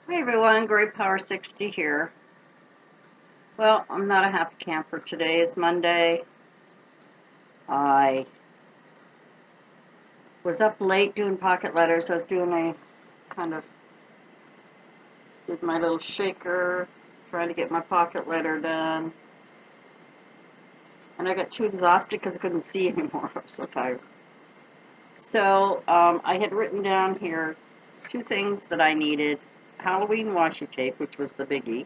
Hey everyone, Great Power 60 here. Well, I'm not a happy camper. Today is Monday. I was up late doing pocket letters. I was doing did my little shaker, trying to get my pocket letter done. And I got too exhausted because I couldn't see anymore. I was so tired. So I had written down here two things that I needed. Halloween washi tape, which was the biggie.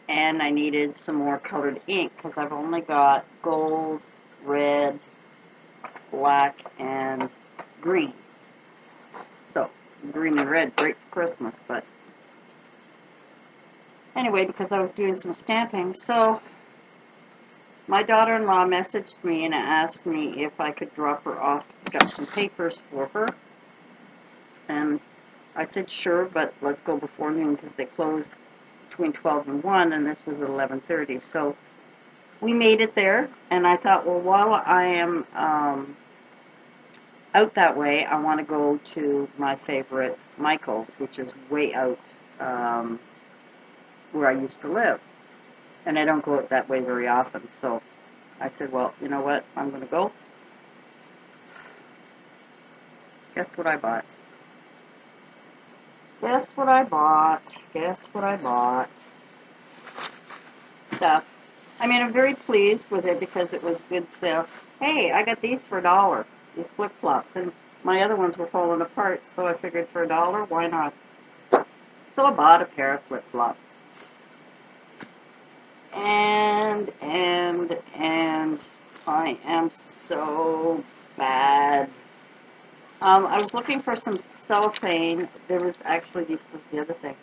And I needed some more colored ink because I've only got gold, red, black, and green. So, green and red, great for Christmas, but anyway, because I was doing some stamping, so my daughter-in-law messaged me and asked me if I could drop her off to pick up some papers for her, and I said sure, but let's go before noon because they close between 12 and 1, and this was at 11:30, so we made it there, and I thought, well, while I am out that way, I want to go to my favorite Michael's, which is way out where I used to live. And I don't go out that way very often. So I said, well, you know what? I'm going to go. Guess what I bought? Guess what I bought? Guess what I bought? Stuff. I mean, I'm very pleased with it because it was good sale. Hey, I got these for $1. These flip-flops. And my other ones were falling apart, so I figured for $1, why not? So I bought a pair of flip-flops. And I am so bad. I was looking for some cellophane. There was actually, this was the other thing.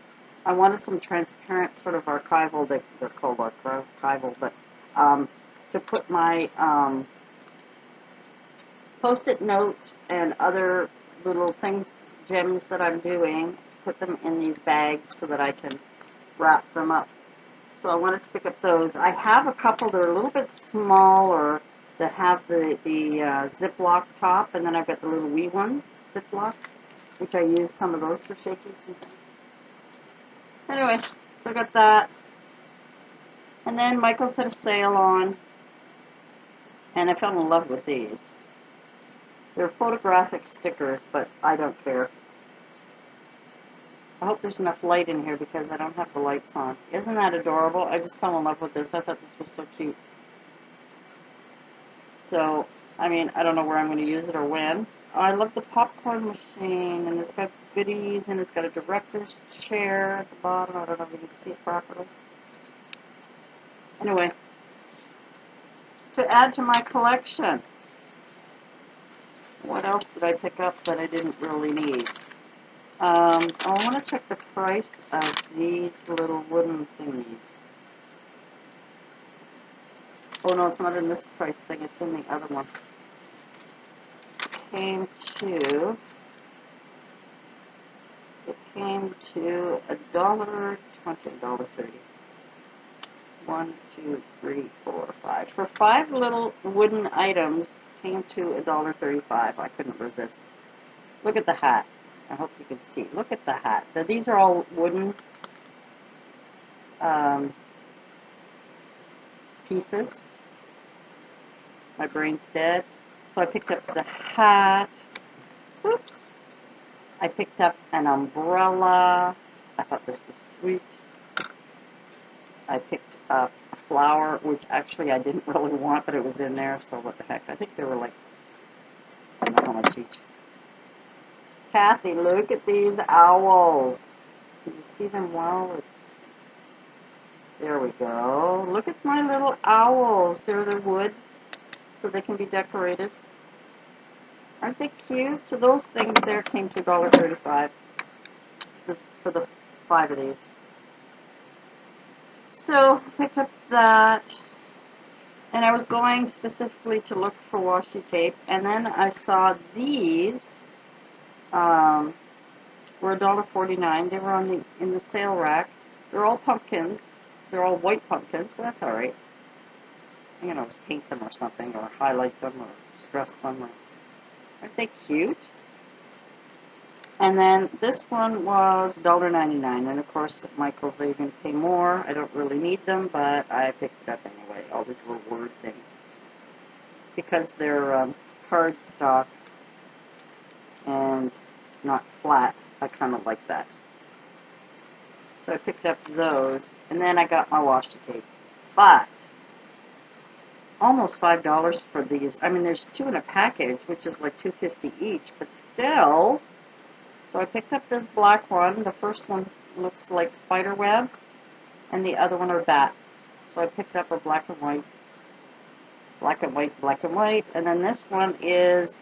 I wanted some transparent sort of archival, they're called archival, but to put my post-it notes and other little things, gems that I'm doing, put them in these bags so that I can wrap them up. So I wanted to pick up those. I have a couple that are a little bit smaller that have the Ziploc top, and then I've got the little wee ones, Ziploc, which I use some of those for shakies and things. Anyway, so I got that. And then Michael's had a sale on, and I fell in love with these. They're photographic stickers, but I don't care. I hope there's enough light in here because I don't have the lights on. Isn't that adorable? I just fell in love with this. I thought this was so cute. So, I mean, I don't know where I'm going to use it or when. I love the popcorn machine, and it's got goodies, and it's got a director's chair at the bottom. I don't know if you can see it properly. Anyway, to add to my collection, what else did I pick up that I didn't really need? I want to check the price of these little wooden thingies. Oh no, it's not in this price thing, it's in the other one. Came to $1.20, $1.30. 1, 2, 3, 4, 5. For 5 little wooden items, came to $1.35. I couldn't resist. Look at the hat. I hope you can see. Look at the hat. Now, these are all wooden pieces. My brain's dead. So I picked up the hat. Oops. I picked up an umbrella. I thought this was sweet. I picked up a flower, which actually I didn't really want, but it was in there, so what the heck. I think they were like, I don't know how much each. Kathy, look at these owls. Can you see them well? There we go. Look at my little owls. They're wood, so they can be decorated. Aren't they cute? So those things there came to $1.35 for the 5 of these. So I picked up that, and I was going specifically to look for washi tape, and then I saw these were $1.49. They were in the sale rack. They're all pumpkins. They're all white pumpkins, but that's all right. I'm gonna paint them or something, or highlight them, or stress them. Aren't they cute? And then this one was $1.99, and of course at Michael's they're going to pay more. I don't really need them, but I picked it up anyway. All these little word things because they're cardstock and not flat. I kind of like that. So I picked up those, and then I got my washi tape. But almost $5 for these. I mean, there's 2 in a package, which is like $2.50 each, but still. So I picked up this black one. The first one looks like spider webs, and the other one are bats. So I picked up a black and white, black and white, black and white, and then this one is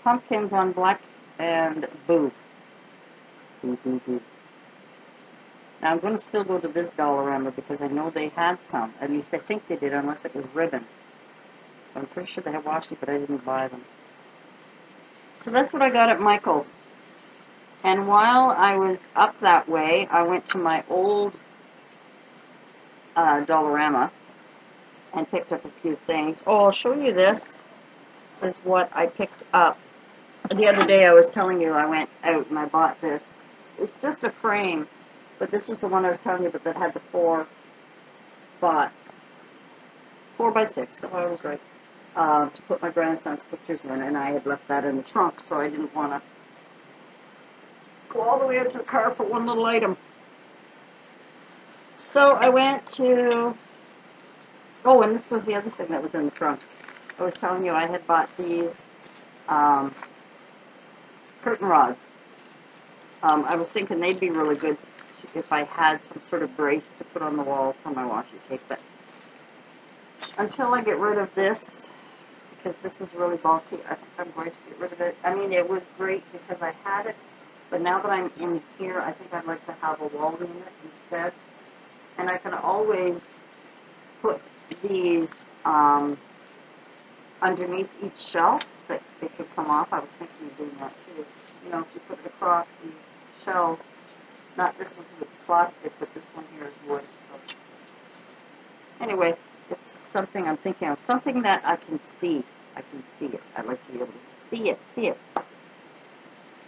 pumpkins on black and boo. Boo, boo, boo. Now I'm going to still go to this Dollarama because I know they had some. At least I think they did, unless it was ribbon. I'm pretty sure they have washi, but I didn't buy them. So that's what I got at Michael's. And while I was up that way, I went to my old Dollarama and picked up a few things. Oh, I'll show you this. Is what I picked up. The other day I was telling you I went out and I bought this. It's just a frame, but this is the one I was telling you about that had the 4 spots. 4 by 6, so I was right. To put my grandson's pictures in, and I had left that in the trunk, so I didn't want to go all the way out to the car for one little item. So I went to, oh, and this was the other thing that was in the trunk. I was telling you I had bought these curtain rods. I was thinking they'd be really good if I had some sort of brace to put on the wall for my washi tape, but until I get rid of this, because this is really bulky, I think I'm going to get rid of it. I mean, it was great because I had it, but now that I'm in here, I think I'd like to have a wall unit instead. And I can always put these underneath each shelf that they could come off. I was thinking of doing that too. You know, if you put it across the shelves, not this one because it's plastic, but this one here is wood. So anyway, it's something I'm thinking of, something that I can see. I can see it. I'd like to be able to see it.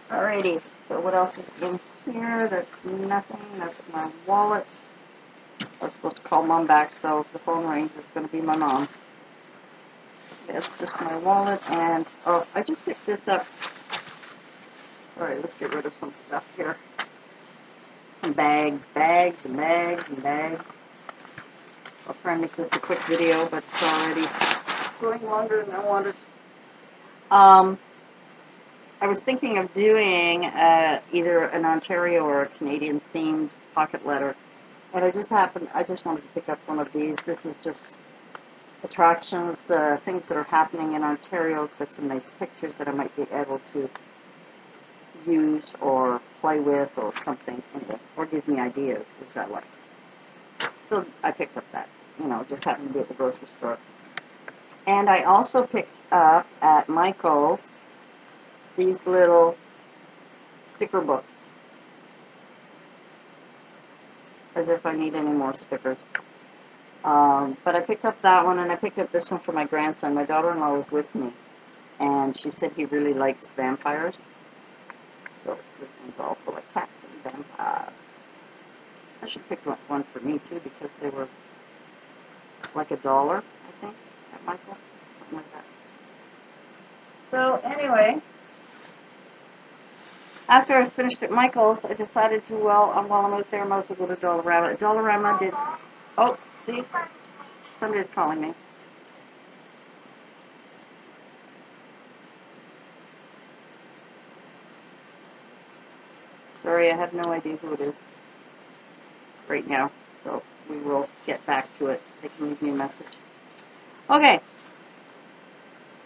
Alrighty, so what else is in here? That's nothing. That's my wallet. I was supposed to call Mom back, so if the phone rings, it's going to be my mom. That's just my wallet, and oh, I just picked this up. Alright, let's get rid of some stuff here. Some bags. I'll try and make this a quick video, but it's already going longer than I wanted. I was thinking of doing either an Ontario or a Canadian themed pocket letter, and I just wanted to pick up one of these. This is just attractions, things that are happening in Ontario. It's got some nice pictures that I might be able to use or play with or something, or give me ideas, which I like. So I picked up that, just happened to be at the grocery store. And I also picked up at Michael's these little sticker books, as if I need any more stickers. But I picked up that one, and I picked up this one for my grandson. My daughter-in-law was with me, and she said he really likes vampires. So this one's all for like cats and vampires. I should pick one for me too, because they were like $1, I think, at Michael's, something like that. So anyway, after I was finished at Michael's, I decided to, while I'm out there, I might as well go to Dollarama. Dollarama did, oh, see, somebody's calling me. Sorry, I have no idea who it is right now, so we will get back to it. They can leave me a message. Okay,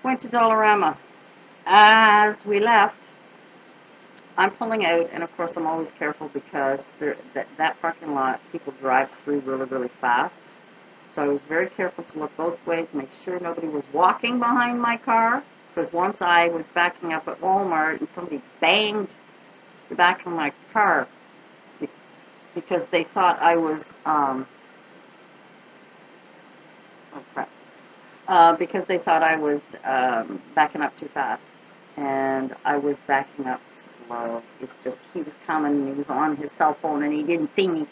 went to Dollarama. As we left, I'm pulling out, and of course I'm always careful because that parking lot, people drive through really, really fast. So I was very careful to look both ways, make sure nobody was walking behind my car, because once I was backing up at Walmart and somebody banged the back of my car because they thought I was, because they thought I was backing up too fast. and I was backing up slow. It's just he was coming and he was on his cell phone and he didn't see me.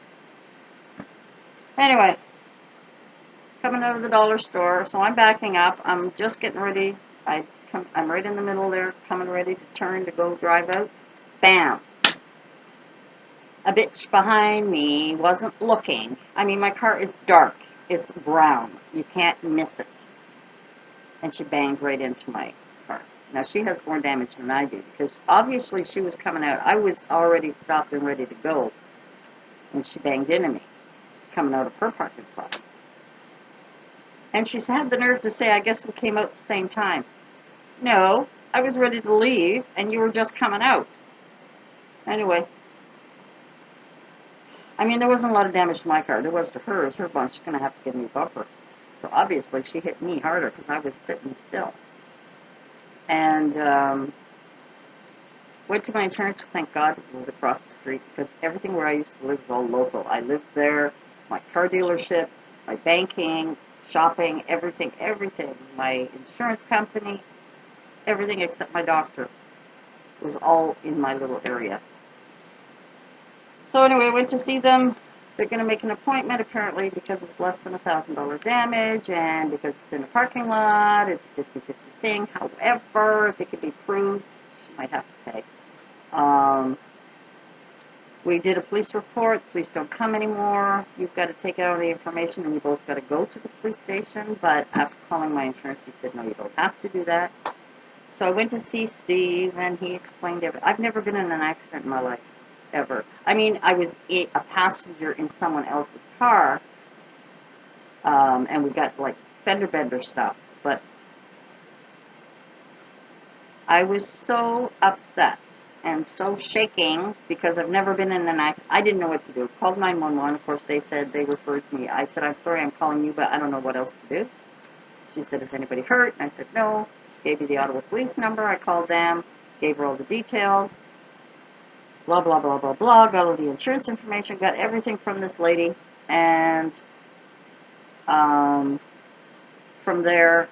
Anyway, coming out of the dollar store, so I'm backing up. I'm just getting ready. I'm right in the middle there, coming ready to turn to go drive out. Bam! A bitch behind me wasn't looking. I mean, my car is dark. It's brown. You can't miss it. And she banged right into my car. Now, she has more damage than I do because obviously she was coming out. I was already stopped and ready to go, and she banged into me, coming out of her parking spot. And she's had the nerve to say, I guess we came out at the same time. No, I was ready to leave, and you were just coming out. Anyway, I mean, there wasn't a lot of damage to my car. There was to hers. Her bunch going to have to give me a bumper. So obviously she hit me harder because I was sitting still. And went to my insurance. Thank God it was across the street because everything where I used to live was all local. I lived there, my car dealership, my banking, shopping, everything. My insurance company, everything except my doctor was all in my little area. So anyway, I went to see them. They're going to make an appointment apparently because it's less than $1,000 damage and because it's in a parking lot. It's a 50-50 thing. However, if it can be proved, she might have to pay. We did a police report. Police don't come anymore. You've got to take out the information and you both got to go to the police station. But after calling my insurance, he said, no, you don't have to do that. So I went to see Steve and he explained everything. I've never been in an accident in my life. Ever. I mean, I was a passenger in someone else's car, and we got like fender bender stuff, but I was so upset and so shaking because I've never been in an accident. I didn't know what to do. Called 911. Of course, they said they referred me. I said, I'm sorry, I'm calling you, but I don't know what else to do. She said, is anybody hurt? And I said, no. She gave me the Ottawa police number. I called them, gave her all the details. Blah, blah, blah, blah, blah, got all the insurance information, got everything from this lady, and from there,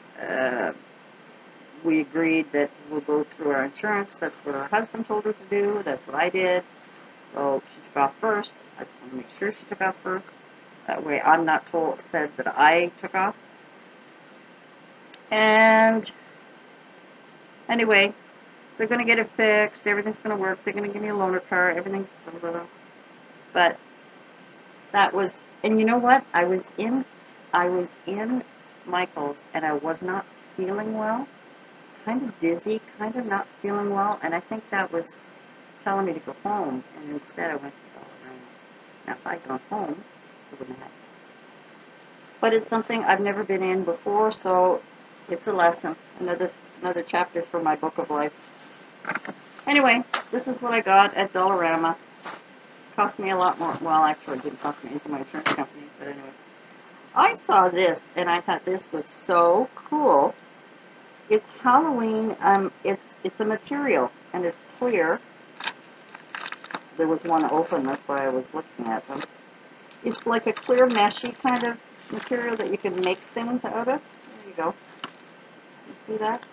we agreed that we'll go through our insurance. That's what her husband told her to do. That's what I did. So she took off first. I just want to make sure she took off first. That way I'm not said that I took off. And anyway, they're going to get it fixed. Everything's going to work. They're going to give me a loaner car. Everything's blah, blah, blah. But that was, and you know what? I was in Michael's and I was not feeling well. Kind of dizzy, kind of not feeling well, and I think that was telling me to go home, and instead I went to Dollarama. Now, if I'd gone home, I wouldn't have. But it's something I've never been in before, so it's a lesson. Another chapter for my book of life. Anyway, this is what I got at Dollarama. Cost me a lot more. Well, actually, it didn't cost me anything, my insurance company, but anyway. I saw this, and I thought this was so cool. It's Halloween. It's a material, and it's clear. There was one open, that's why I was looking at them. It's like a clear, meshy kind of material that you can make things out of. There you go. You see that?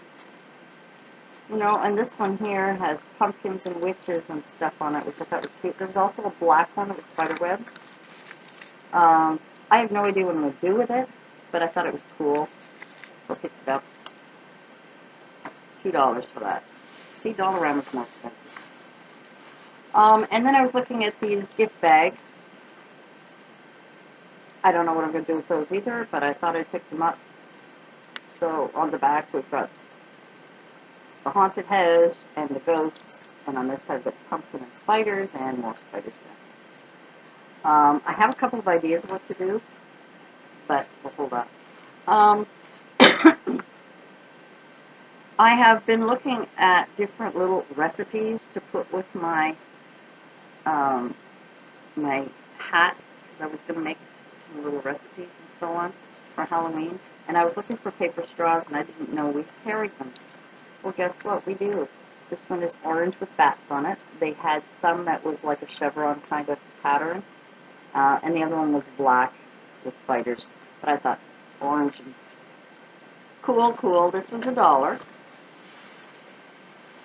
You know, and this one here has pumpkins and witches and stuff on it, which I thought was cute. There was also a black one that was spider webs. I have no idea what I'm going to do with it, but I thought it was cool, so I picked it up. $2 for that. See, Dollarama's more expensive. And then I was looking at these gift bags. I don't know what I'm going to do with those either, but I thought I'd pick them up. So on the back we've got the haunted house and the ghosts, and on this side the pumpkin and spiders and more spiders. I have a couple of ideas of what to do, but we'll hold on. I have been looking at different little recipes to put with my my hat, because I was going to make some little recipes and so on for Halloween, and I was looking for paper straws, and I didn't know we carried them. Well, guess what? We do. This one is orange with bats on it. They had some that was like a chevron kind of pattern, and the other one was black with spiders. But I thought orange and cool. This was $1.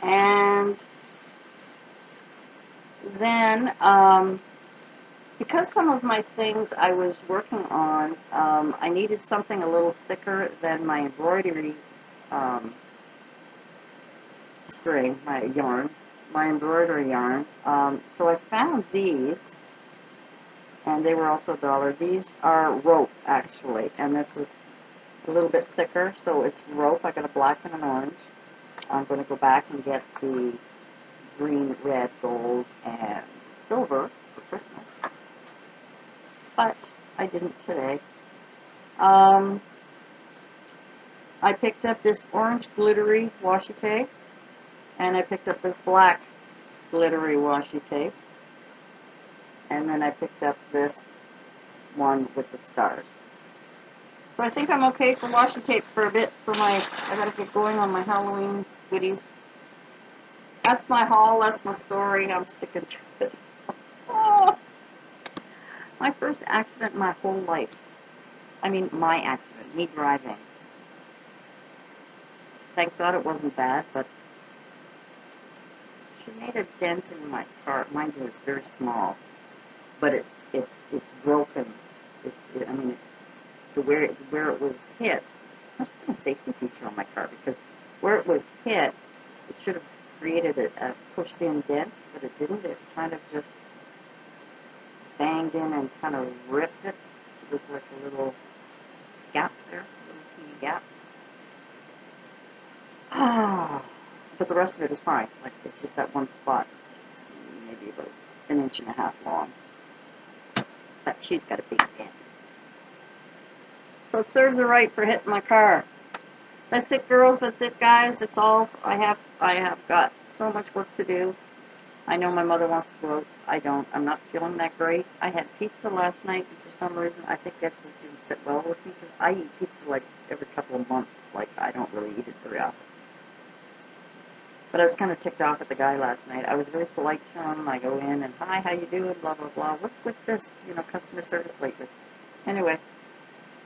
And then, because some of my things I was working on, I needed something a little thicker than my embroidery string, my embroidery yarn. So I found these, and they were also $1. These are rope, actually, and this is a little bit thicker, so it's rope. I got a black and an orange. I'm going to go back and get the green, red, gold, and silver for Christmas, but I didn't today. I picked up this orange glittery washi tape, and I picked up this black glittery washi tape, and then I picked up this one with the stars. So I think I'm okay for washi tape for a bit for my, I gotta get going on my Halloween goodies. That's my haul, that's my story, I'm sticking to it. Oh, my first accident in my whole life. I mean, my accident, me driving. Thank God it wasn't bad, but she made a dent in my car. Mind you, it's very small, but it's broken. I mean, where it was hit, must have been a safety feature on my car, because where it was hit, it should have created a pushed-in dent, but it didn't. It kind of just banged in and kind of ripped it. So there's like a little gap there, a little teeny gap. But the rest of it is fine. Like, it's just that one spot. It's maybe about 1.5 inches long. But she's got a big dent. So it serves her right for hitting my car. That's it, girls. That's it, guys. That's all I have. I have got so much work to do. I know my mother wants to go out. I don't. I'm not feeling that great. I had pizza last night, and for some reason, I think that just didn't sit well with me, because I eat pizza like every couple of months. Like, I don't really eat it very often. But I was kind of ticked off at the guy last night. I was very polite to him. I go in and, hi, how you doing, blah, blah, blah. What's with this, customer service lately? Anyway,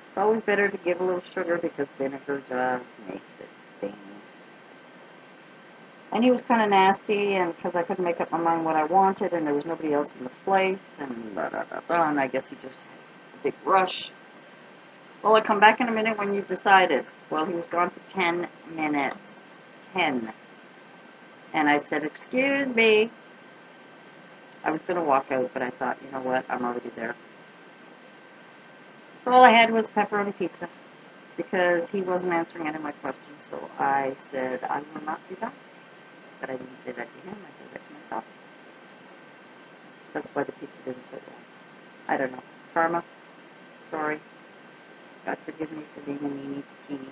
it's always better to give a little sugar, because vinegar just makes it sting. And he was kind of nasty, and because I couldn't make up my mind what I wanted, and there was nobody else in the place, and blah, blah, blah, blah, and I guess he just had a big rush. Well, I'll come back in a minute when you've decided. Well, he was gone for 10 minutes. 10. And I said, excuse me. I was going to walk out, but I thought, you know what, I'm already there. So all I had was pepperoni pizza, because he wasn't answering any of my questions. So I said, I will not be back. But I didn't say that to him, I said that to myself. That's why the pizza didn't sit well. I don't know. Karma. Sorry. God forgive me for being a meanie teeny.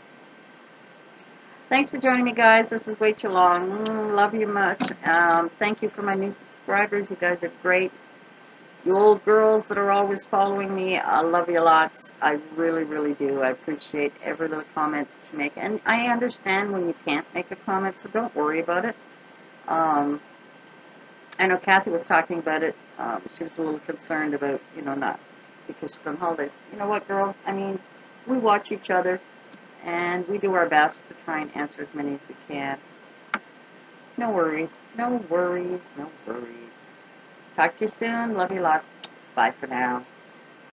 Thanks for joining me, guys. This is way too long. Love you much. Thank you for my new subscribers. You guys are great. You old girls that are always following me, I love you lots. I really, really do. I appreciate every little comment that you make. And I understand when you can't make a comment, so don't worry about it. I know Kathy was talking about it. She was a little concerned about, not because she's on holidays. You know what, girls? I mean, we watch each other, and we do our best to try and answer as many as we can. No worries. No worries. No worries. Talk to you soon. Love you lots. Bye for now.